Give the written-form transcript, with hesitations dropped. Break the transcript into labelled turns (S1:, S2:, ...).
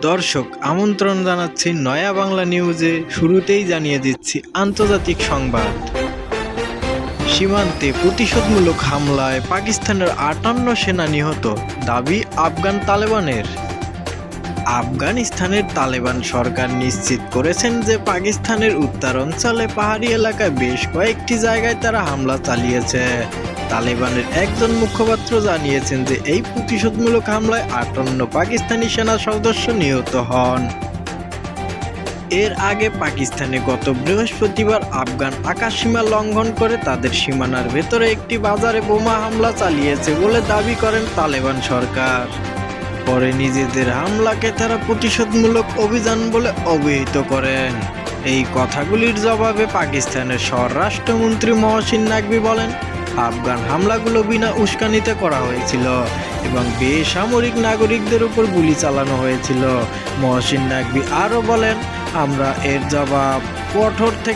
S1: দর্শক আমন্ত্রণ জানাচ্ছি নয়া বাংলা নিউজে। শুরুতেই জানিয়ে দিচ্ছি আন্তর্জাতিক সংবাদ। সীমান্তে প্রতিশোধমূলক হামলায় পাকিস্তানের ৫৮ সেনা নিহত, দাবি আফগান তালেবানের। আফগানিস্তানের তালেবান সরকার নিশ্চিত করেছেন যে পাকিস্তানের উত্তরাঞ্চলে পাহাড়ি এলাকায় বেশ কয়েকটি জায়গায় তারা হামলা চালিয়েছে। তালেবানের একজন মুখপাত্র জানিয়েছেন যে এই প্রতিশোধমূলক হামলায় ৫৮ পাকিস্তানি সেনা সদস্য নিহত হন। এর আগে পাকিস্তানে গত বৃহস্পতিবার আফগান আকাশসীমা লঙ্ঘন করে তাদের সীমানার ভেতরে একটি বাজারে বোমা হামলা চালিয়েছে বলে দাবি করেন তালেবান সরকার। পরে নিজেদের হামলাকে তারা প্রতিশোধমূলক অভিযান বলে অভিহিত করেন। এই কথাগুলির জবাবে পাকিস্তানের স্বরাষ্ট্রমন্ত্রী মহসিন নাকভি বলেন, আফগান হামলাগুলো বিনা উস্কানিতে করা হয়েছিল এবং বেসামরিক নাগরিকদের উপর গুলি চালানো হয়েছিল। মহসিন নাকভি আরও বলেন, আমরা এর জবাব কঠোর থেকে